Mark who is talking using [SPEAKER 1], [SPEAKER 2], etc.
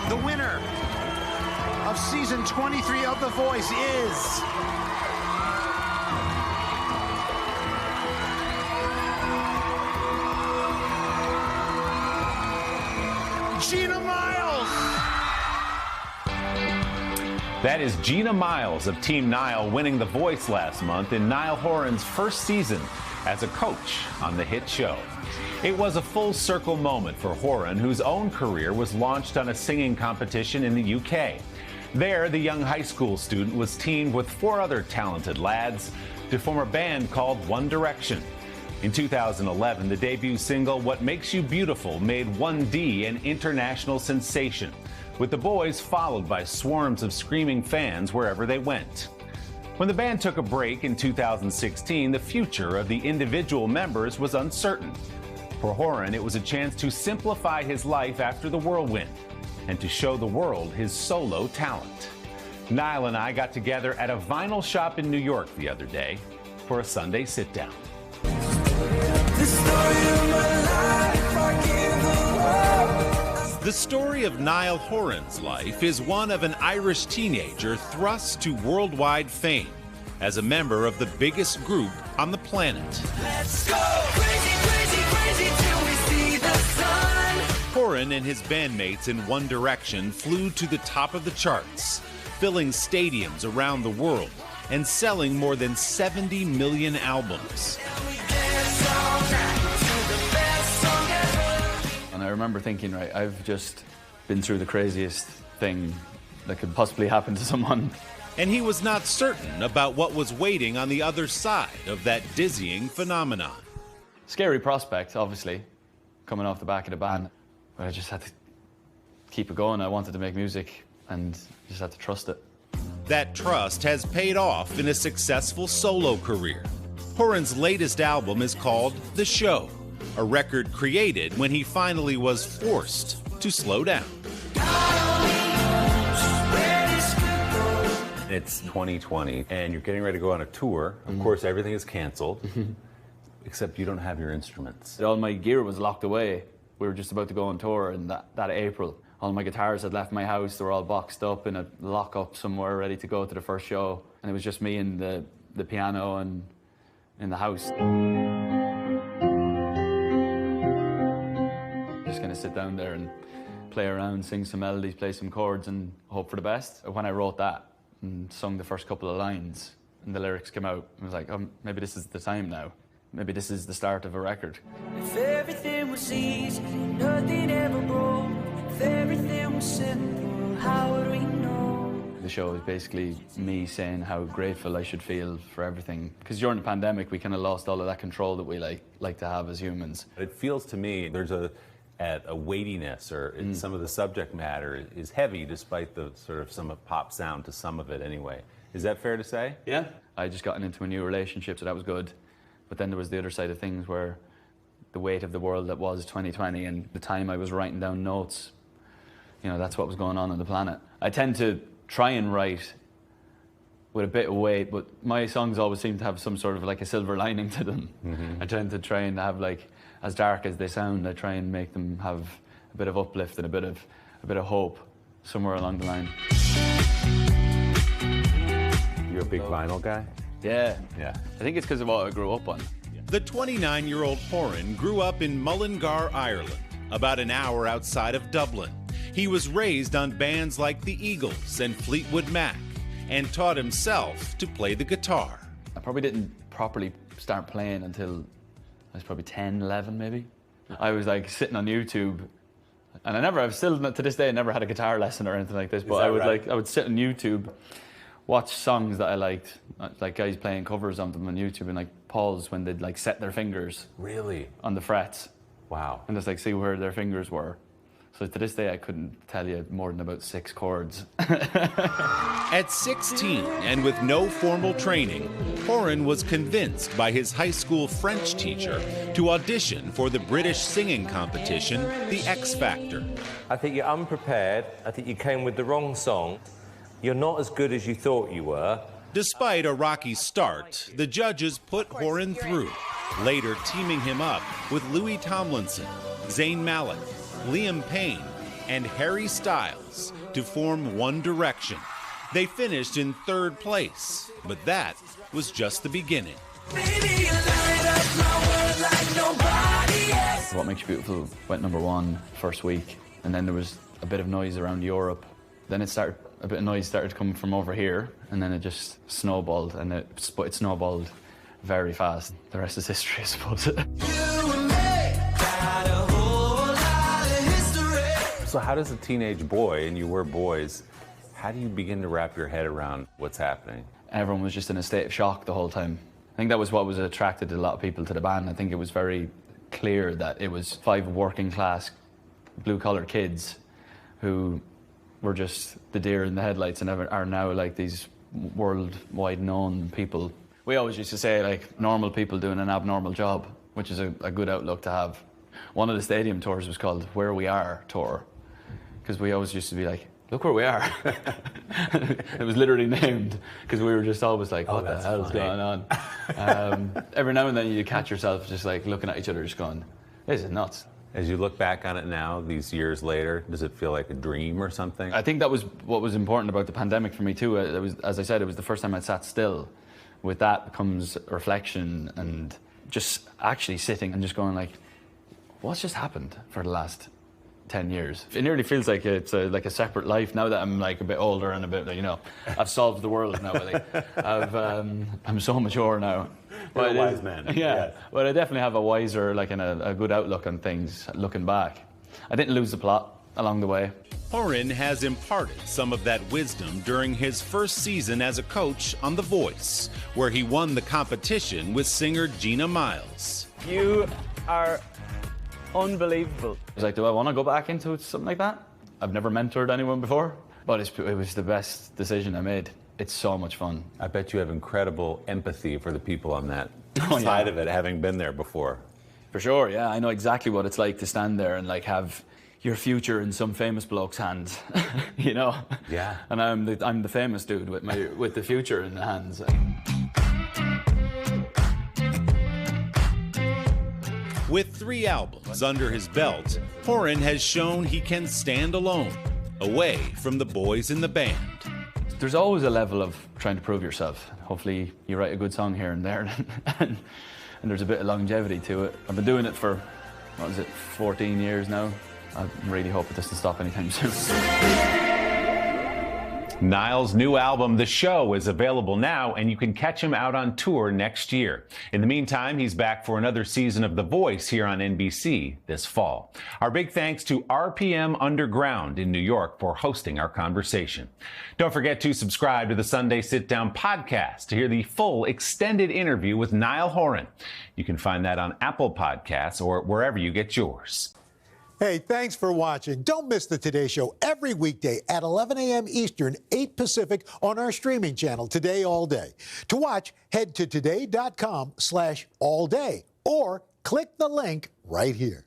[SPEAKER 1] The winner of season 23 of The Voice is Gina Miles.
[SPEAKER 2] That is Gina Miles of Team Niall winning The Voice last month in Niall Horan's first season as a coach on the hit show. It was a full circle moment for Horan, whose own career was launched on a singing competition in the UK. There, the young high school student was teamed with 4 other talented lads to form a band called One Direction. In 2011, the debut single, What Makes You Beautiful, made 1D an international sensation, with the boys followed by swarms of screaming fans wherever they went. When the band took a break in 2016, the future of the individual members was uncertain. For Horan, it was a chance to simplify his life after the whirlwind and to show the world his solo talent. Niall and I got together at a vinyl shop in New York the other day for a Sunday Sitdown. The story of Niall Horan's life is one of an Irish teenager thrust to worldwide fame as a member of the biggest group on the planet. Let's go crazy, crazy, crazy till we see the sun. Horan and his bandmates in One Direction flew to the top of the charts, filling stadiums around the world and selling more than 70 million albums.
[SPEAKER 3] And I remember thinking, right, I've just been through the craziest thing that could possibly happen to someone.
[SPEAKER 2] And he was not certain about what was waiting on the other side of that dizzying phenomenon.
[SPEAKER 3] Scary prospect, obviously, coming off the back of the band. But I just had to keep it going. I wanted to make music and just had to trust it.
[SPEAKER 2] That trust has paid off in a successful solo career. Horan's latest album is called The Show, a record created when he finally was forced to slow down. It's 2020, and you're getting ready to go on a tour. Of course, everything is canceled, except you don't have your instruments.
[SPEAKER 3] All my gear was locked away. We were just about to go on tour in that April. All my guitars had left my house. They were all boxed up in a lock-up somewhere, ready to go to the first show. And it was just me and the piano and in the house. Just gonna sit down there and play around, sing some melodies, play some chords, and hope for the best. When I wrote that and sung the first couple of lines, and the lyrics came out, I was like, oh, maybe this is the time now. Maybe this is the start of a record.
[SPEAKER 4] If everything was easy, nothing ever broke. If everything was simple, how would we know?
[SPEAKER 3] The show is basically me saying how grateful I should feel for everything. Because during the pandemic, we kind of lost all of that control that we like to have as humans.
[SPEAKER 2] It feels to me there's a weightiness, or some of the subject matter is heavy, despite the sort of some pop sound to some of it anyway. Is that fair to say?
[SPEAKER 3] Yeah. I just gotten into a new relationship, so that was good. But then there was the other side of things where the weight of the world that was 2020 and the time I was writing down notes, you know, that's what was going on the planet. I tend to try and write with a bit of weight, but my songs always seem to have some sort of like a silver lining to them. Mm-hmm. I tend to try and have, like, as dark as they sound, I try and make them have a bit of uplift and a bit of hope somewhere along the line.
[SPEAKER 2] You're a big vinyl guy?
[SPEAKER 3] Yeah.
[SPEAKER 2] Yeah.
[SPEAKER 3] I think it's because of what I grew up on.
[SPEAKER 2] The 29-year-old Horan grew up in Mullingar, Ireland, about an hour outside of Dublin. He was raised on bands like the Eagles and Fleetwood Mac and taught himself to play the guitar.
[SPEAKER 3] I probably didn't properly start playing until I was probably 10, 11 maybe. I was like sitting on YouTube, and I've still to this day, I never had a guitar lesson or anything like this, but I would sit on YouTube, watch songs that I liked, like guys playing covers of them on YouTube, and like pause when they'd like set their fingers
[SPEAKER 2] really
[SPEAKER 3] on the frets.
[SPEAKER 2] Wow.
[SPEAKER 3] And just like see where their fingers were. So to this day, I couldn't tell you more than about 6 chords.
[SPEAKER 2] At 16, and with no formal training, Horan was convinced by his high school French teacher to audition for the British singing competition, The X Factor.
[SPEAKER 5] I think you're unprepared. I think you came with the wrong song. You're not as good as you thought you were.
[SPEAKER 2] Despite a rocky start, the judges put Horan through, later teaming him up with Louis Tomlinson, Zayn Malik, Liam Payne,
[SPEAKER 6] and Harry Styles to form One Direction. They finished in 3rd place, but that was just the beginning.
[SPEAKER 3] What Makes You Beautiful went #1 first week, and then there was a bit of noise around Europe. Then a bit of noise started coming from over here, and then it just snowballed, and it snowballed very fast. The rest is history, I suppose.
[SPEAKER 2] So how does a teenage boy, and you were boys, how do you begin to wrap your head around what's happening?
[SPEAKER 3] Everyone was just in a state of shock the whole time. I think that was what was attracted a lot of people to the band. I think it was very clear that it was 5 working class, blue-collar kids who were just the deer in the headlights and are now like these worldwide known people. We always used to say like normal people doing an abnormal job, which is a good outlook to have. One of the stadium tours was called Where We Are Tour, because we always used to be like, look where we are. It was literally named because we were just always like, what the hell's going on? Every now and then you catch yourself just like looking at each other just going, this is nuts.
[SPEAKER 2] As you look back on it now, these years later, does it feel like a dream or something?
[SPEAKER 3] I think that was what was important about the pandemic for me too. It was, as I said, it was the first time I sat still. With that comes reflection and just actually sitting and just going like, what's just happened for the last 10 years? It nearly feels like it's like a separate life now that I'm like a bit older and a bit, you know, I've solved the world now. I'm so mature now.
[SPEAKER 2] You're a wise man.
[SPEAKER 3] Yeah,
[SPEAKER 2] yes.
[SPEAKER 3] But I definitely have a wiser, like, and a good outlook on things looking back. I didn't lose the plot along the way.
[SPEAKER 6] Horan has imparted some of that wisdom during his first season as a coach on The Voice, where he won the competition with singer Gina Miles.
[SPEAKER 3] You are unbelievable. I was like, do I want to go back into something like that? I've never mentored anyone before, but it was the best decision I made. It's so much fun.
[SPEAKER 2] I bet you have incredible empathy for the people on that side of it, having been there before.
[SPEAKER 3] For sure, yeah. I know exactly what it's like to stand there and like have your future in some famous bloke's hands, you know?
[SPEAKER 2] Yeah.
[SPEAKER 3] And I'm the famous dude with the future in the hands.
[SPEAKER 6] With 3 albums under his belt, Horan has shown he can stand alone, away from the boys in the band.
[SPEAKER 3] There's always a level of trying to prove yourself. Hopefully you write a good song here and there, and there's a bit of longevity to it. I've been doing it for, 14 years now. I really hope it doesn't stop anytime soon.
[SPEAKER 2] Niall's new album, The Show, is available now, and you can catch him out on tour next year. In the meantime, he's back for another season of The Voice here on NBC this fall. Our big thanks to RPM Underground in New York for hosting our conversation. Don't forget to subscribe to the Sunday Sitdown podcast to hear the full extended interview with Niall Horan. You can find that on Apple Podcasts or wherever you get yours.
[SPEAKER 7] Hey, thanks for watching. Don't miss the Today Show every weekday at 11 a.m. Eastern, 8 Pacific on our streaming channel, Today All Day. To watch, head to today.com/allday or click the link right here.